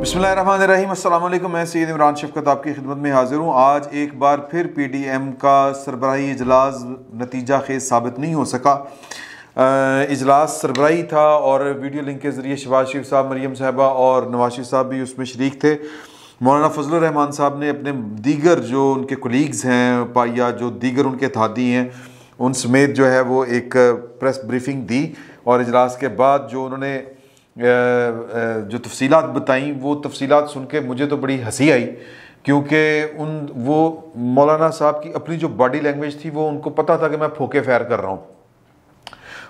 बिस्मिल्लाहिर्रहमानिर्रहीम। अस्सलाम वालेकुम। मैं सैयद इमरान शफकत आपकी खिदमत में हाजिर हूँ। आज एक बार फिर PDM का सरबराही इजलास नतीजा खेज साबित नहीं हो सका। इजलास सरबराही था और वीडियो लिंक के ज़रिए शहबाज शरीफ साहब, मरियम साहबा और नवाज शरीफ साहब भी उसमें शरीक थे। मौलाना फजलुर रहमान साहब ने अपने दीगर जो उनके कोलीग्स हैं या जो दीगर उनके अतिहादी हैं उन समेत जो है वो एक प्रेस ब्रीफिंग दी और इजलास के बाद जो उन्होंने जो तफसीलात बताई वो तफसीलात सुन के मुझे तो बड़ी हंसी आई, क्योंकि वो मौलाना साहब की अपनी जो बॉडी लैंग्वेज थी वो उनको पता था कि मैं फोके फैर कर रहा हूँ।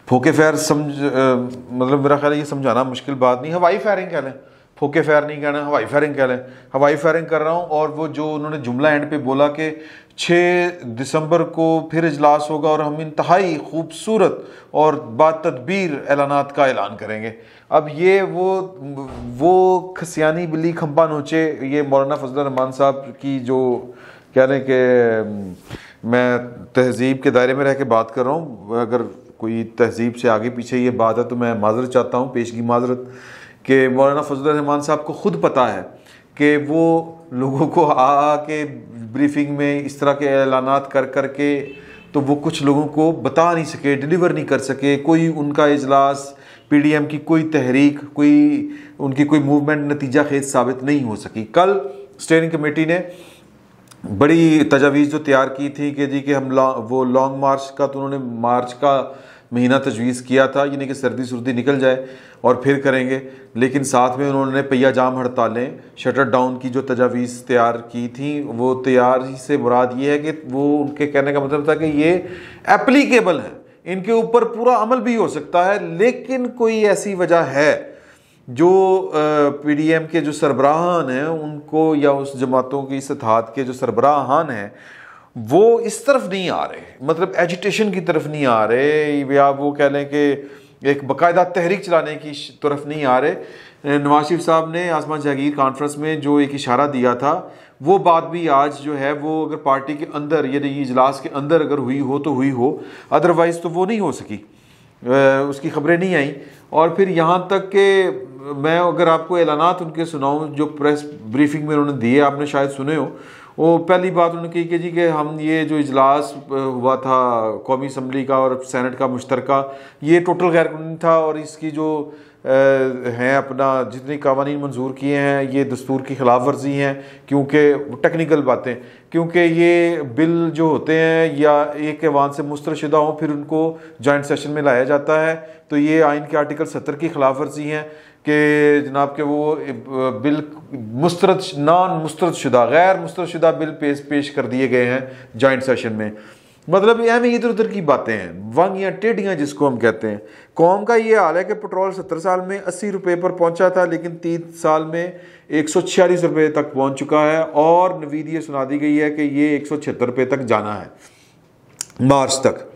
फोके फैर मतलब मेरा ख्याल है ये समझाना मुश्किल बात नहीं। हवाई फायरिंग कह लें, फोके फायर नहीं कहना, हवाई फायरिंग कह लें। हवाई फायरिंग कर रहा हूँ। और वो जो उन्होंने जुमला एंड पे बोला कि 6 दिसंबर को फिर इजलास होगा और हम इंतहाई खूबसूरत और बातदबीर ऐलानात का ऐलान करेंगे। अब ये वो खसियानी बिल्ली खंबा नोचे, ये मौलाना फजलुर रहमान साहब की जो कह रहे हैं कि मैं तहजीब के दायरे में रह के बात कर रहा हूँ, अगर कोई तहजीब से आगे पीछे ये बात है तो मैं माजरत चाहता हूँ, पेशगी माजरत, कि मौलाना फजलुर रहमान साहब को खुद पता है कि वो लोगों को आके ब्रीफिंग में इस तरह के ऐलानात कर कर के तो वो कुछ लोगों को बता नहीं सके, डिलीवर नहीं कर सके। कोई उनका इजलास, PDM की कोई तहरीक, उनकी कोई मूवमेंट नतीजा खेज साबित नहीं हो सकी। कल स्टेयरिंग कमेटी ने बड़ी तजावीज़ जो तैयार की थी कि जी कि हम वो लॉन्ग मार्च का, तो उन्होंने मार्च का महीना तजवीज़ किया था, यानी कि सर्दी सुर्दी निकल जाए और फिर करेंगे। लेकिन साथ में उन्होंने पहिया जाम हड़तालें, शटर डाउन की जो तजावीज़ तैयार की थी, वो तैयार से मुराद ये है कि वो उनके कहने का मतलब था कि ये एप्लीकेबल है, इनके ऊपर पूरा अमल भी हो सकता है। लेकिन कोई ऐसी वजह है जो PDM के जो सरबराहान हैं उनको, या उस जमातों की इस इत्तेहाद के जो सरबराहान हैं वो इस तरफ नहीं आ रहे, मतलब एजिटेशन की तरफ नहीं आ रहे, या वो कह लें कि एक बाकायदा तहरीक चलाने की तरफ नहीं आ रहे। नवाज शरीफ साहब ने आसमान जहांगीर कॉन्फ्रेंस में जो एक इशारा दिया था वो बात भी आज जो है वो अगर पार्टी के अंदर, यानी इजलास के अंदर अगर हुई हो तो हुई हो, अदरवाइज़ तो वो नहीं हो सकी, उसकी खबरें नहीं आई। और फिर यहाँ तक कि मैं अगर आपको ऐलानात उनके सुनाऊँ जो प्रेस ब्रीफिंग में उन्होंने दिए, आपने शायद सुने हो। वो पहली बात उन्होंने कही कि जी कि हम ये जो इजलास हुआ था कौमी असम्बली का और सेनेट का मुश्तरका, ये टोटल गैर कानूनी था और इसकी जो हैं अपना जितनी कानून मंजूर किए हैं ये दस्तूर की खिलाफ वर्जी हैं, क्योंकि टेक्निकल बातें, क्योंकि ये बिल जो होते हैं या एक ऐवान से मुस्तरशुदा हों फिर उनको जॉइंट सेशन में लाया जाता है, तो ये आइन के आर्टिकल 70 की खिलाफ वर्जी हैं कि जनाब के वो बिल नॉन मुस्तरदशुदा, गैर मुस्तरदशुदा बिल पेश कर दिए गए हैं जॉइंट सेशन में। मतलब ये में इधर उधर की बातें हैं, वांगियाँ टेढ़ियाँ जिसको हम कहते हैं। कौम का ये हाल है कि पेट्रोल 70 साल में 80 रुपये पर पहुंचा था, लेकिन 3 साल में 146 रुपये तक पहुंच चुका है और नवीद ये सुना दी गई है कि ये 176 रुपये तक जाना है मार्च तक।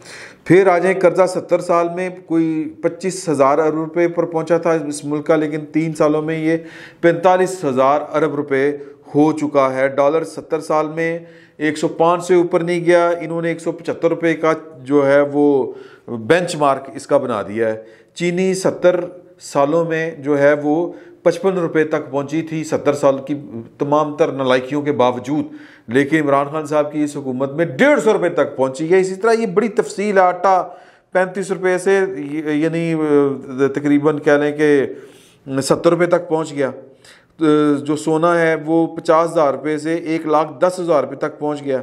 फिर आ जाए कर्जा 70 साल में कोई 25,000 अरब रुपये पर पहुंचा था इस मुल्क का, लेकिन 3 सालों में ये 45,000 अरब रुपये हो चुका है। डॉलर 70 साल में 105 से ऊपर नहीं गया, इन्होंने 175 रुपये का जो है वो बेंचमार्क इसका बना दिया है। चीनी 70 सालों में जो है वो 55 रुपये तक पहुंची थी 70 साल की तमाम तर नालायकियों के बावजूद, लेकिन इमरान खान साहब की इस हुकूमत में 150 रुपये तक पहुंची है। इसी तरह ये बड़ी तफसील, आटा 35 रुपये से यानी तकरीबन कह लें कि 70 रुपये तक पहुंच गया। जो सोना है वो 50,000 रुपये से 1,10,000 रुपये तक पहुंच गया।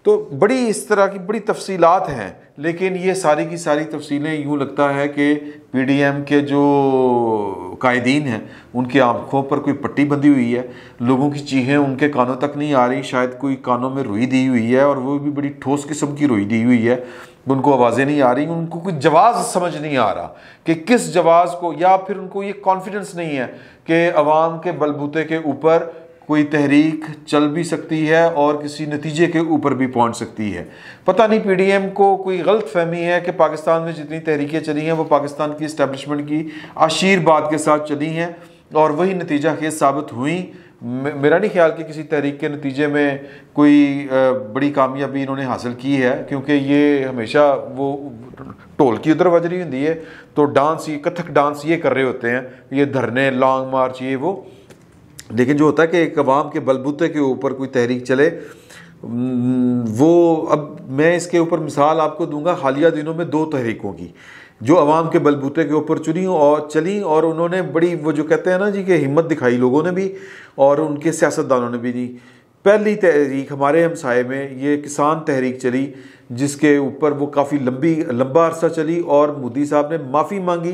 तो बड़ी इस तरह की बड़ी तफसीलात हैं, लेकिन ये सारी की सारी तफसीलें यूँ लगता है कि PDM के जो कायदीन हैं उनकी आंखों पर कोई पट्टी बंधी हुई है, लोगों की चीखें उनके कानों तक नहीं आ रही, शायद कोई कानों में रुई दी हुई है और वो भी बड़ी ठोस किस्म की रुई दी हुई है, उनको आवाज़ें नहीं आ रही, उनको कोई जवाब समझ नहीं आ रहा कि किस जवाब को, या फिर उनको ये कॉन्फिडेंस नहीं है कि अवाम के बलबूते के ऊपर कोई तहरीक चल भी सकती है और किसी नतीजे के ऊपर भी पहुंच सकती है। पता नहीं PDM को कोई गलत फहमी है कि पाकिस्तान में जितनी तहरीकें चली हैं वो पाकिस्तान की इस्टेब्लिशमेंट की आशीर्वाद के साथ चली हैं और वही नतीजा खेज साबित हुई। मेरा नहीं ख्याल कि किसी तहरीक के नतीजे में कोई बड़ी कामयाबी इन्होंने हासिल की है, क्योंकि ये हमेशा वो ढोल की उधर बज रही होती है तो डांस, ये कथक डांस ये कर रहे होते हैं, ये धरने, लॉन्ग मार्च, ये वो। लेकिन जो होता है कि एक अवाम के बलबूते के ऊपर कोई तहरीक चले, वो अब मैं इसके ऊपर मिसाल आपको दूंगा हालिया दिनों में 2 तहरीकों की जो अवाम के बलबूते के ऊपर चली और उन्होंने बड़ी, वो जो कहते हैं ना जी, कि हिम्मत दिखाई लोगों ने भी और उनके सियासतदानों ने भी दी। पहली तहरीक हमारे हमसाये में ये किसान तहरीक चली, जिसके ऊपर वो काफ़ी लंबा अरसा चली और मोदी साहब ने माफ़ी मांगी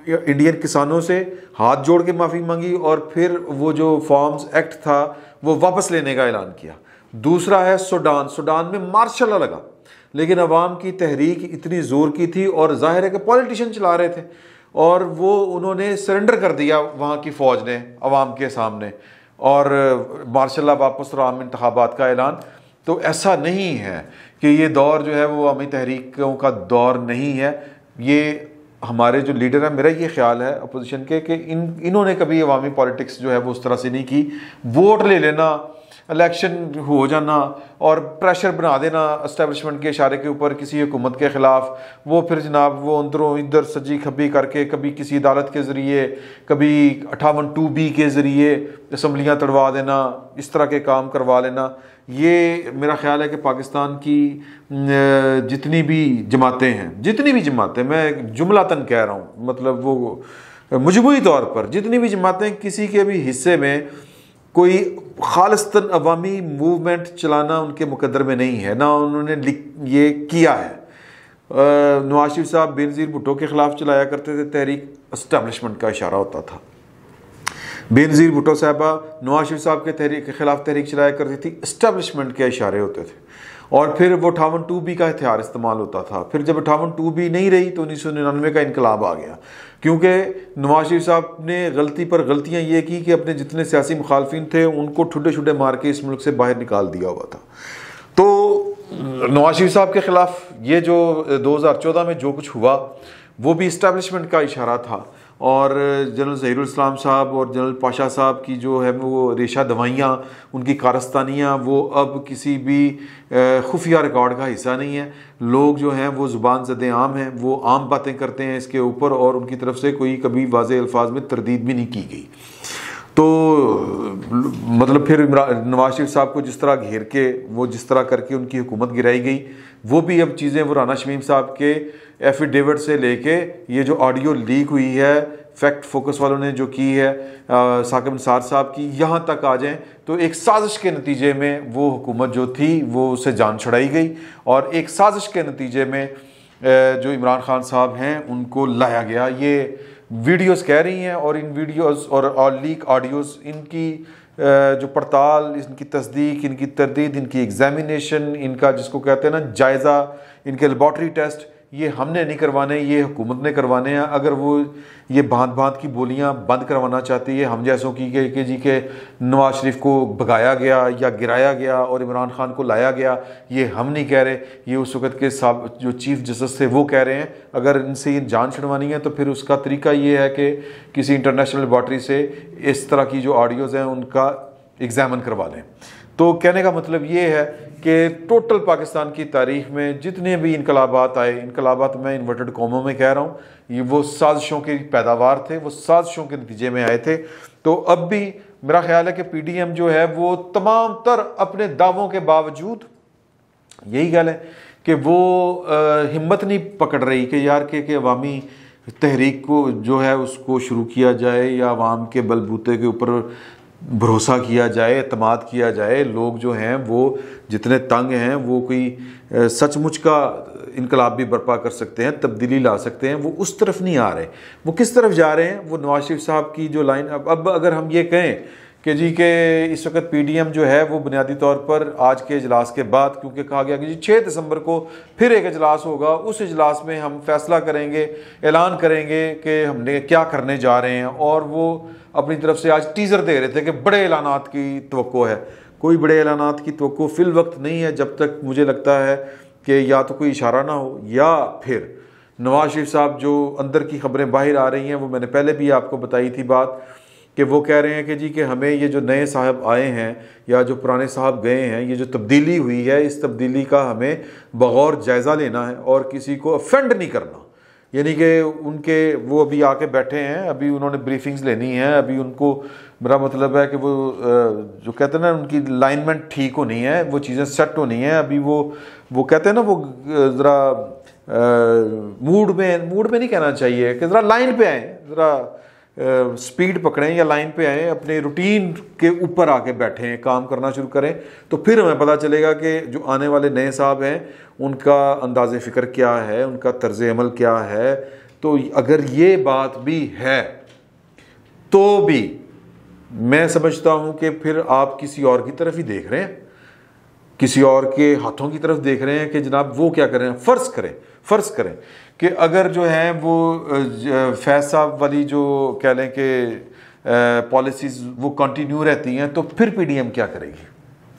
इंडियन किसानों से, हाथ जोड़ के माफ़ी मांगी और फिर वो जो फार्म्स एक्ट था वो वापस लेने का ऐलान किया। दूसरा है सूडान में मार्शल लॉ लगा, लेकिन अवाम की तहरीक इतनी ज़ोर की थी और जाहिर है कि पॉलिटिशियन चला रहे थे और वो उन्होंने सरेंडर कर दिया वहाँ की फ़ौज ने अवाम के सामने और मार्शल लॉ वापस और आम इंतखाबात का ऐलान। तो ऐसा नहीं है कि ये दौर जो है वो अवामी तहरीकों का दौर नहीं है। ये हमारे जो लीडर हैं, मेरा ये ख्याल है अपोजिशन के कि इन्होंने कभी अवामी पॉलिटिक्स जो है वो उस तरह से नहीं की। वोट ले लेना, इलेक्शन हो जाना और प्रेशर बना देना एस्टेब्लिशमेंट के इशारे के ऊपर किसी हुकूमत के ख़िलाफ़, वो फिर जनाब वो अंदरों इधर सज्जी खब्बी करके कभी किसी अदालत के ज़रिए, कभी 58(2)B के ज़रिए असम्बलियाँ तड़वा देना, इस तरह के काम करवा लेना। ये मेरा ख्याल है कि पाकिस्तान की जितनी भी जमातें मैं जुमलातन कह रहा हूँ, मतलब वो मजमूई तौर पर जितनी भी जमातें किसी के भी हिस्से में कोई खालिस्तन अवामी मूवमेंट चलाना उनके मुकद्दर में नहीं है, ना उन्होंने ये किया है। नवाज शरीफ साहब बेनज़ीर भुट्टो के ख़िलाफ़ चलाया करते थे तहरीक, एस्टेब्लिशमेंट का इशारा होता था। बेनज़ीर भुट्टो साहबा नवाज शरीफ साहब के ख़िलाफ़ तहरीक चलाया करती थी, एस्टेब्लिशमेंट के इशारे होते थे। और फिर वो 58(2)B का हथियार इस्तेमाल होता था। फिर जब 58(2)B नहीं रही तो 1999 का इनकलाब आ गया, क्योंकि नवाज शरीफ साहब ने गलती पर गलतियां ये की कि अपने जितने सियासी मुखालफिन थे उनको ठुड्डे ठुड्डे मार के इस मुल्क से बाहर निकाल दिया हुआ था। तो नवाज शरीफ साहब के ख़िलाफ़ ये जो 2014 में जो कुछ हुआ वो भी इस्टेब्लिशमेंट का इशारा था। और जनरल ज़हीरुल इस्लाम साहब और जनरल पाशा साहब की जो है वो रेशा दवाइयाँ, उनकी कारस्तानियाँ, वो अब किसी भी खुफिया रिकॉर्ड का हिस्सा नहीं है। लोग जो हैं वो ज़ुबान ज़द आम हैं, वो आम बातें करते हैं इसके ऊपर और उनकी तरफ से कोई कभी वाज़े अल्फाज में तरदीद भी नहीं की गई। तो मतलब फिर नवाज शरीफ साहब को जिस तरह घेर के, वो जिस तरह करके उनकी हुकूमत गिराई गई, वो भी अब चीज़ें वो राना शमीम साहब के एफिडेविट से लेके ये जो ऑडियो लीक हुई है फैक्ट फोकस वालों ने जो की है साकिब निसार साहब की, यहाँ तक आ जाएं तो एक साजिश के नतीजे में वो हुकूमत जो थी वो उससे जान छुड़ाई गई और एक साजिश के नतीजे में जो इमरान खान साहब हैं उनको लाया गया। ये वीडियोस कह रही हैं और इन वीडियोस और लीक ऑडियोस, इनकी जो पड़ताल, इनकी तस्दीक, इनकी तरदीद, इनकी एग्जामिनेशन, इनका जिसको कहते हैं ना जायज़ा, इनके लेबॉर्ट्री टेस्ट, ये हमने नहीं करवाने, ये हुकूमत ने करवाने हैं। अगर वो ये भांत भांत की बोलियां बंद करवाना चाहती है हम जैसों की कि जी के नवाज शरीफ को भगाया गया या गिराया गया और इमरान खान को लाया गया, ये हम नहीं कह रहे, ये उस वक़्त के जो चीफ जस्टिस थे वो कह रहे हैं। अगर इनसे ये जान छुड़वानी है तो फिर उसका तरीका ये है कि किसी इंटरनेशनल लेबॉर्ट्री से इस तरह की जो ऑडियोज़ हैं उनका एग्ज़ामिन करवा लें। तो कहने का मतलब ये है कि टोटल पाकिस्तान की तारीख में जितने भी इनकलाबात आए, इनकलाबात मैं इन्वर्टेड कॉमों में कह रहा हूँ, ये वो साजिशों की पैदावार थे, वो साजिशों के नतीजे में आए थे। तो अब भी मेरा ख्याल है कि PDM जो है वो तमाम तर अपने दावों के बावजूद यही गल है कि वो हिम्मत नहीं पकड़ रही कि यार के अवामी तहरीक को जो है उसको शुरू किया जाए या अवाम के बलबूते के ऊपर भरोसा किया जाए, एतमाद किया जाए। लोग जो हैं वो जितने तंग हैं वो कोई सचमुच का इनकलाब भी बर्पा कर सकते हैं, तब्दीली ला सकते हैं, वो उस तरफ नहीं आ रहे। वो किस तरफ जा रहे हैं? वो नवाज शरीफ साहब की जो लाइन, अब अगर हम ये कहें कि जी के इस वक्त PDM जो है वो बुनियादी तौर पर आज के इजलास के बाद, क्योंकि कहा गया कि जी 6 दिसंबर को फिर एक इजलास होगा, उस इजलास में हम फैसला करेंगे, ऐलान करेंगे कि हमने क्या करने जा रहे हैं। और वो अपनी तरफ से आज टीज़र दे रहे थे कि बड़े ऐलानात की तवक्को है। कोई बड़े ऐलानात की तवक्को फिल वक्त नहीं है जब तक मुझे लगता है कि या तो कोई इशारा ना हो या फिर नवाज शरीफ साहब जो अंदर की खबरें बाहर आ रही हैं, वो मैंने पहले भी आपको बताई थी बात कि वो कह रहे हैं कि जी कि हमें ये जो नए साहब आए हैं या जो पुराने साहब गए हैं, ये जो तब्दीली हुई है, इस तब्दीली का हमें बगौर जायज़ा लेना है और किसी को अफेंड नहीं करना। यानी कि उनके वो अभी आके बैठे हैं, अभी उन्होंने ब्रीफिंग्स लेनी है, अभी उनको, मेरा मतलब है कि वो जो कहते हैं ना उनकी लाइनमेंट ठीक होनी है, वो चीज़ें सेट होनी है। अभी वो कहते हैं ना वो ज़रा मूड में नहीं कहना चाहिए कि ज़रा लाइन पे आए, ज़रा स्पीड पकड़ें या लाइन पे आए, अपने रूटीन के ऊपर आके बैठें, काम करना शुरू करें, तो फिर हमें पता चलेगा कि जो आने वाले नए साहब हैं उनका अंदाज़े फ़िक्र क्या है, उनका तर्ज अमल क्या है। तो अगर ये बात भी है तो भी मैं समझता हूँ कि फिर आप किसी और की तरफ ही देख रहे हैं, किसी और के हाथों की तरफ देख रहे हैं कि जनाब वो क्या कर रहे हैं। फ़र्ज़ करें कि अगर जो है वो फैज़ साहब वाली जो कह लें कि पॉलिसीज़ वो कंटिन्यू रहती हैं, तो फिर पीडीएम क्या करेगी?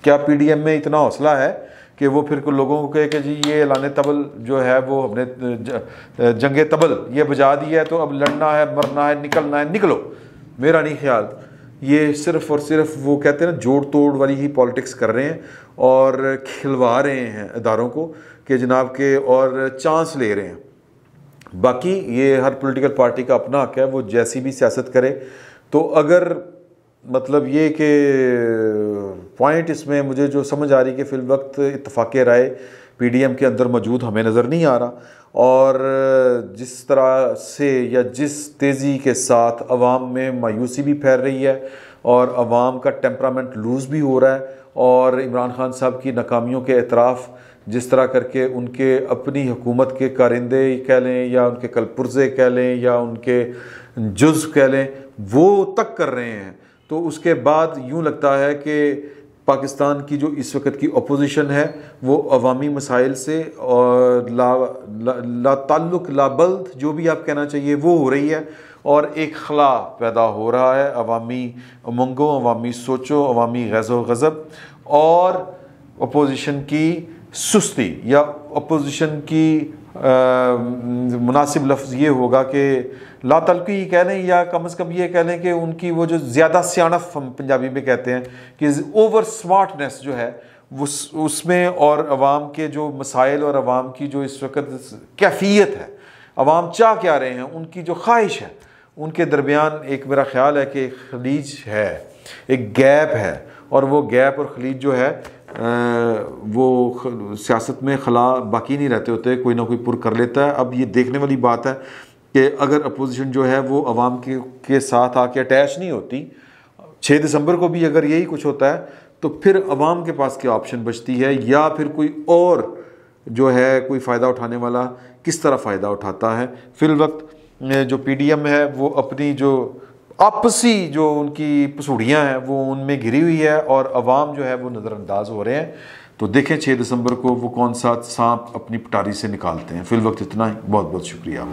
क्या पीडीएम में इतना हौसला है कि वो फिर लोगों को कहे कि जी ये ऐलान तबल जो है वो हमने जंगे तबल ये बजा दिया है, तो अब लड़ना है, मरना है, निकलना है, निकलो। मेरा नहीं ख्याल, ये सिर्फ़ और सिर्फ वो कहते हैं ना जोड़ तोड़ वाली ही पॉलिटिक्स कर रहे हैं और खिलवा रहे हैं इदारों को कि जनाब के, और चांस ले रहे हैं। बाकी ये हर पॉलिटिकल पार्टी का अपना हक है, वो जैसी भी सियासत करे। तो अगर मतलब ये कि पॉइंट इसमें मुझे जो समझ आ रही कि फ़िल वक्त इत्तफ़ाक़ राय पीडीएम के अंदर मौजूद हमें नज़र नहीं आ रहा, और जिस तरह से या जिस तेज़ी के साथ अवाम में मायूसी भी फैल रही है और अवाम का टेम्परामेंट लूज़ भी हो रहा है, और इमरान खान साहब की नाकामियों के एतराफ़ जिस तरह करके उनके अपनी हुकूमत के कारिंदे कह लें या उनके कलपुर्जे कह लें या उनके जुज़ कह लें, वो तक कर रहे हैं, तो उसके बाद यूँ लगता है कि पाकिस्तान की जो इस वक्त की अपोजिशन है वो अवामी मसाइल से और ला ताल्लुक़ लाबल्द जो भी आप कहना चाहिए वो हो रही है, और एक खला पैदा हो रहा है अवामी उमंगों, अवामी सोचों, अवामी गज़ो गज़ब और अपोजिशन की सुस्ती, या अपोजिशन की मुनासिब लफ्ज़ ये होगा कि लातल्की कह लें, या कम से कम ये कह लें कि उनकी वो जो ज़्यादा सियानफ हम पंजाबी में कहते हैं कि ओवर स्मार्टनेस जो है वो उसमें, और अवाम के जो मसाइल और अवाम की जो इस वक्त कैफियत है, अवाम चाह क्या रहे हैं, उनकी जो ख्वाहिश है, उनके दरमियान एक मेरा ख्याल है कि खलीज है, एक गैप है, और वो गैप और खलीज जो है वो सियासत में खला बाकी नहीं रहते होते, कोई ना कोई पुर कर लेता है। अब ये देखने वाली बात है कि अगर अपोजिशन जो है वो अवाम के साथ आके अटैच नहीं होती, 6 दिसंबर को भी अगर यही कुछ होता है, तो फिर अवाम के पास क्या ऑप्शन बचती है, या फिर कोई और जो है कोई फ़ायदा उठाने वाला किस तरह फ़ायदा उठाता है। फिल वक्त जो पीडीएम है वो अपनी जो आपसी जो उनकी पसूड़ियाँ हैं वो उनमें घिरी हुई है, और अवाम जो है वो नज़रअंदाज हो रहे हैं। तो देखें 6 दिसंबर को वो कौन सा सांप अपनी पटारी से निकालते हैं। फिल वक्त इतना ही, बहुत बहुत शुक्रिया।